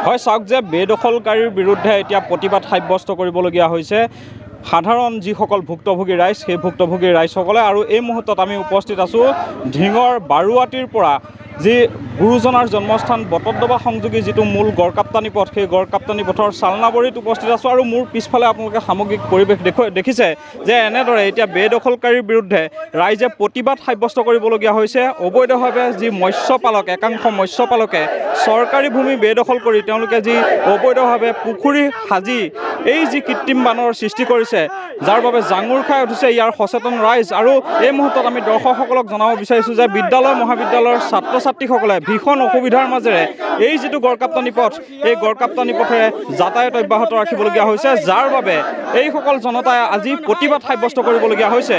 হয়, চাওক যে বেদখলকাৰীৰ বিৰুদ্ধে এতিয়া প্ৰতিবাদ সাব্যস্ত কৰিবলগীয়া হৈছে সাধাৰণ যিসকল ভুক্তভোগী ৰাইজ, সেই ভুক্তভোগী ৰাইজসকলে। আৰু এই মুহূৰ্তত আমি উপস্থিত আছোঁ ঢিঙৰ বাৰুৱাটিৰ পৰা যি গুৰুজনাৰ জন্মস্থান বটদ্ৰৱা সংযোগী যিটো মূল গড়কাপ্তানি পথ, সেই গড়কাপ্তানি পথৰ চালনাবৰীত উপস্থিত আছোঁ। আৰু মোৰ পিছফালে আপোনালোকে সামগ্ৰিক পৰিৱেশ দেখিছে যে এনেদৰে এতিয়া বেদখলকাৰীৰ বিৰুদ্ধে ৰাইজে প্ৰতিবাদ সাব্যস্ত কৰিবলগীয়া হৈছে। অবৈধভাৱে যি মৎস্যপালক, একাংশ মৎস্যপালকে চৰকাৰী ভূমি বেদখল কৰি তেওঁলোকে যি অবৈধভাৱে পুখুৰী সাজি এই যি কৃত্ৰিম বানৰ সৃষ্টি কৰিছে, যাৰ বাবে জাঙুৰ খাই উঠিছে ইয়াৰ সচেতন ৰাইজ। আৰু এই মুহূৰ্তত আমি দৰ্শকসকলক জনাব বিচাৰিছোঁ যে বিদ্যালয় মহাবিদ্যালয়ৰ ছাত্ৰ ছাত্ৰীসকলে ভীষণ অসুবিধাৰ মাজেৰে এই যিটো গড়কাপ্তানি পথ, এই গড়কাপ্তানি পথেৰে যাতায়াত অব্যাহত ৰাখিবলগীয়া হৈছে, যাৰ বাবে এইসকল জনতাই আজি প্ৰতিবাদ সাব্যস্ত কৰিবলগীয়া হৈছে।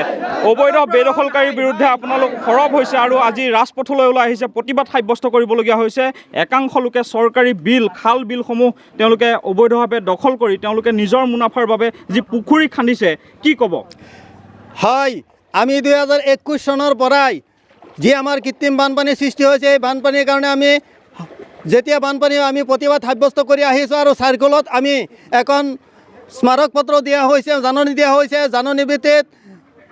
অবৈধ বেদখলকাৰীৰ বিৰুদ্ধে আপোনালোক সৰব হৈছে আৰু আজি ৰাজপথলৈ ওলাই আহিছে, প্ৰতিবাদ সাব্যস্ত কৰিবলগীয়া হৈছে। একাংশ লোকে চৰকাৰী বিল, খাল বিলসমূহ তেওঁলোকে অবৈধভাৱে দখল কৰি তেওঁলোকে নিজৰ মুনাফাৰ বাবে যি পুখুৰী খান্দিছে, কি ক'ব? হয়, আমি 2021 চনৰ পৰাই যি আমাৰ কৃত্ৰিম বানপানীৰ সৃষ্টি হৈছে, এই বানপানীৰ কাৰণে আমি যেতিয়া বানপানী আমি প্ৰতিবাদ সাব্যস্ত কৰি আহিছোঁ। আৰু চাৰ্কলত আমি এখন স্মাৰক পত্ৰ দিয়া হৈছে, জাননী দিয়া হৈছে। জাননী ভিত্তিত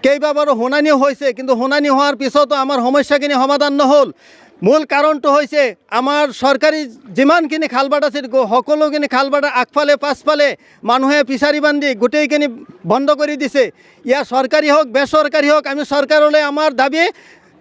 কেইবাবাৰো শুনানিও হৈছে, কিন্তু শুনানি হোৱাৰ পিছতো আমাৰ সমস্যাখিনি সমাধান নহ'ল। মূল কাৰণটো হৈছে আমাৰ চৰকাৰী যিমানখিনি খালবাট আছে সকলোখিনি খালবাট আগফালে পাছফালে মানুহে ফিচাৰী বান্ধি গোটেইখিনি বন্ধ কৰি দিছে। ইয়াৰ চৰকাৰী হওক বেচৰকাৰী হওক, আমি চৰকাৰলৈ আমাৰ দাবী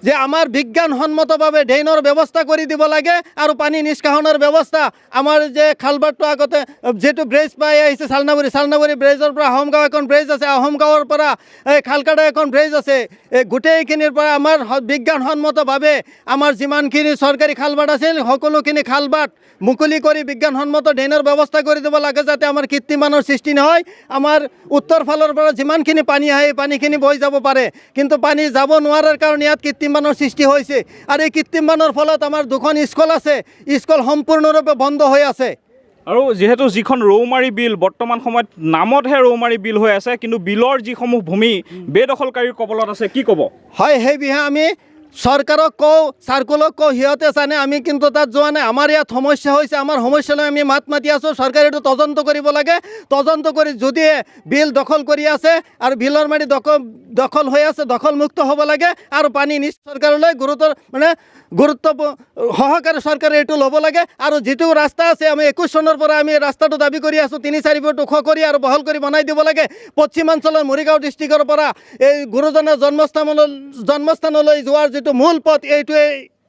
যে আমাৰ বিজ্ঞানসন্মতভাৱে ড্ৰেইনৰ ব্যৱস্থা কৰি দিব লাগে আৰু পানী নিষ্কাশনৰ ব্যৱস্থা। আমাৰ যে খালবাটটো আগতে যিটো ব্ৰিজ পাই আহিছে চালনাবৰী ব্ৰিজৰ পৰা আহোমগাঁও এখন ব্ৰিজ আছে, আহোমগাঁৱৰ পৰা এই খালকাটা এখন ব্ৰিজ আছে, এই গোটেইখিনিৰ পৰা আমাৰ বিজ্ঞানসন্মতভাৱে আমাৰ যিমানখিনি চৰকাৰী খালবাট আছিল সকলোখিনি খালবাট মুকলি কৰি বিজ্ঞানসন্মত ড্ৰেইনৰ ব্যৱস্থা কৰি দিব লাগে, যাতে আমাৰ কৃত্ৰিম বানৰ সৃষ্টি নহয়। আমাৰ উত্তৰ ফালৰ পৰা যিমানখিনি পানী আহে পানীখিনি বৈ যাব পাৰে, কিন্তু পানী যাব নোৱাৰাৰ কাৰণে ইয়াত কৃত্ৰিম বানৰ সৃষ্টি হৈছে। আৰু এই কৃত্ৰিম বানৰ ফলত আমাৰ দুখন স্কুল আছে, স্কুল সম্পূৰ্ণৰূপে বন্ধ হৈ আছে। আৰু যিহেতু যিখন ৰৌমাৰী বিল বৰ্তমান সময়ত নামতহে ৰৌমাৰী বিল হৈ আছে, কিন্তু বিলৰ যিসমূহ ভূমি বেদখলকাৰীৰ কবলত আছে, কি ক'ব? হয়, সেই বিষয়ে আমি চৰকাৰক কওঁ, চাৰ্কুলক কওঁ, সিহঁতে জানে, আমি কিন্তু তাত যোৱা নাই। আমাৰ ইয়াত সমস্যা হৈছে, আমাৰ সমস্যালৈ আমি মাত মাতি আছোঁ। চৰকাৰে এইটো তদন্ত কৰিব লাগে। তদন্ত কৰি যদি বিল দখল কৰি আছে আৰু বিলৰ মাটি দখল হৈ আছে, দখলমুক্ত হ'ব লাগে আৰু পানী নিজ চৰকাৰলৈ গুৰুত্ব সহকাৰে চৰকাৰে এইটো ল'ব লাগে। আৰু যিটো ৰাস্তা আছে, আমি 21 চনৰ পৰা আমি ৰাস্তাটো দাবী কৰি আছোঁ, 3-4 ফুট ওখ কৰি আৰু বহল কৰি বনাই দিব লাগে। পশ্চিমাঞ্চলৰ মৰিগাঁও ডিষ্ট্ৰিক্টৰ পৰা এই গুৰুজনাৰ জন্মস্থানলৈ যোৱাৰ যিটো মূল পথ, এইটোৱে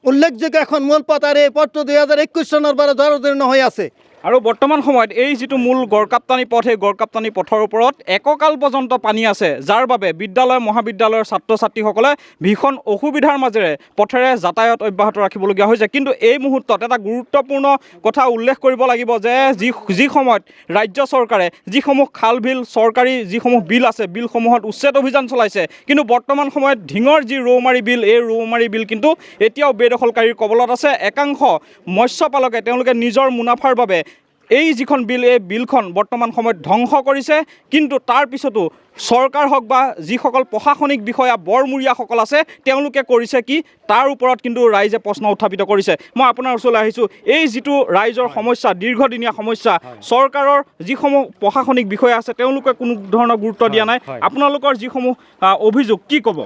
উল্লেখযোগ্য এখন মূল পথ। আৰু এই পথটো 2021 চনৰ পৰা জৰাজীৰ্ণ হৈ আছে। আৰু বৰ্তমান সময়ত এই যিটো মূল গড়কাপ্তানি পথ, এই গড়কাপ্তানি পথৰ ওপৰত এককাল পৰ্যন্ত পানী আছে, যাৰ বাবে বিদ্যালয় মহাবিদ্যালয়ৰ ছাত্ৰ ছাত্ৰীসকলে ভীষণ অসুবিধাৰ মাজেৰে পথেৰে যাতায়াত অব্যাহত ৰাখিবলগীয়া হৈছে। কিন্তু এই মুহূৰ্তত এটা গুৰুত্বপূৰ্ণ কথা উল্লেখ কৰিব লাগিব যে যি সময়ত ৰাজ্য চৰকাৰে যিসমূহ খাল বিল, চৰকাৰী যিসমূহ বিল আছে, বিলসমূহত উচ্ছেদ অভিযান চলাইছে, কিন্তু বৰ্তমান সময়ত ঢিঙৰ যি ৰৌমাৰী বিল, এই ৰৌমাৰী বিল কিন্তু এতিয়াও বেদখলকাৰীৰ কবলত আছে। একাংশ মৎস্যপালকে তেওঁলোকে নিজৰ মুনাফাৰ বাবে এই যিখন বিল, এই বিলখন বৰ্তমান সময়ত ধ্বংস কৰিছে। কিন্তু তাৰ পিছতো চৰকাৰ হওক বা যিসকল প্ৰশাসনিক বিষয়া বৰমূৰীয়াসকল আছে, তেওঁলোকে কৰিছে কি, তাৰ ওপৰত কিন্তু ৰাইজে প্ৰশ্ন উত্থাপিত কৰিছে। মই আপোনাৰ ওচৰলৈ আহিছোঁ, এই যিটো ৰাইজৰ সমস্যা, দীৰ্ঘদিনীয়া সমস্যা, চৰকাৰৰ যিসমূহ প্ৰশাসনিক বিষয়া আছে তেওঁলোকে কোনো ধৰণৰ গুৰুত্ব দিয়া নাই। আপোনালোকৰ যিসমূহ অভিযোগ, কি ক'ব?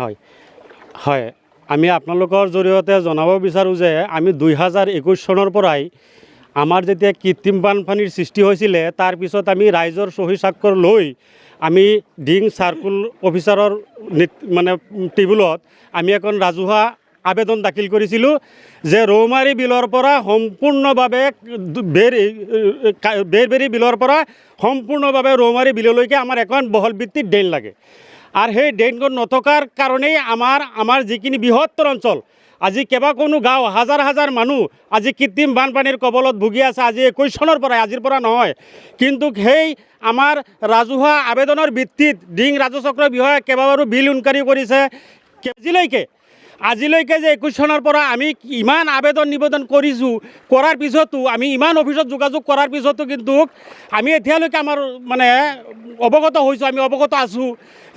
হয়, আমি আপোনালোকৰ জৰিয়তে জনাব বিচাৰোঁ যে আমি 2021 চনৰ পৰাই আমাৰ যেতিয়া কৃত্ৰিম বানপানীৰ সৃষ্টি হৈছিলে, তাৰপিছত আমি ৰাইজৰ চহী স্বাক্ষৰ লৈ আমি ঢিং চাৰ্কুল অফিচাৰৰ টেবুলত আমি এখন ৰাজহুৱা আবেদন দাখিল কৰিছিলোঁ যে ৰৌমাৰী বিলৰ পৰা সম্পূৰ্ণভাৱে বেৰবেৰী বিলৰ পৰা সম্পূৰ্ণভাৱে ৰৌমাৰী বিললৈকে আমাৰ এখন বহল ভিত্তিত ড্ৰেইন লাগে। আৰু সেই ড্ৰেইনখন নথকাৰ কাৰণেই আমাৰ যিখিনি বৃহত্তৰ অঞ্চল, আজি কেইবাখনো গাঁও, হাজাৰ হাজাৰ মানুহ আজি কৃত্ৰিম বানপানীৰ কবলত ভুগি আছে। আজি 21 চনৰ পৰাই, আজিৰ পৰা নহয়। কিন্তু সেই আমাৰ ৰাজহুৱা আবেদনৰ ভিত্তিত ঢিং ৰাজচক্ৰ বিষয়াই কেইবাবাৰো বিল ইনকুৱাৰী কৰিছে। কেজিলৈকে আজিলৈকে যে 21 চনৰ পৰা আমি ইমান আবেদন নিবেদন কৰিছোঁ, কৰাৰ পিছতো আমি ইমান অফিচত যোগাযোগ কৰাৰ পিছতো কিন্তু আমি এতিয়ালৈকে আমাৰ মানে অৱগত হৈছোঁ, আমি অৱগত আছোঁ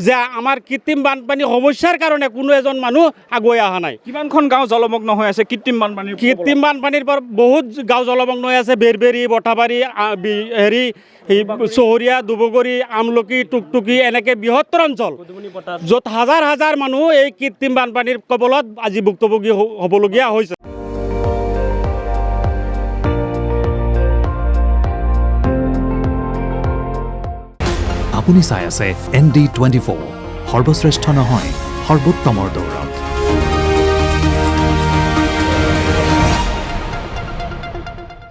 যে আমাৰ কৃত্ৰিম বানপানী সমস্যাৰ কাৰণে কোনো এজন মানুহ আগুৱাই অহা নাই। কিমানখন গাঁও জলমগ্ন হৈ আছে কৃত্ৰিম বানপানীৰ কৃত্ৰিম বানপানীৰ পৰা বহুত গাঁও জলমগ্ন হৈ আছে। বেৰবেৰী, বঠাবাৰী, হেৰি চহৰীয়া, দুবগৰী, আমলখি, টুকটুকি এনেকৈ বৃহত্তৰ অঞ্চল, য'ত হাজাৰ হাজাৰ মানুহ এই কৃত্ৰিম বানপানীৰ কবলত আজি ভুক্তভোগী হ'বলগীয়া হৈছে। আপুনি চাই আছে ND24, সৰ্বশ্ৰেষ্ঠ নহয় সৰ্বোত্তমৰ দৌৰ।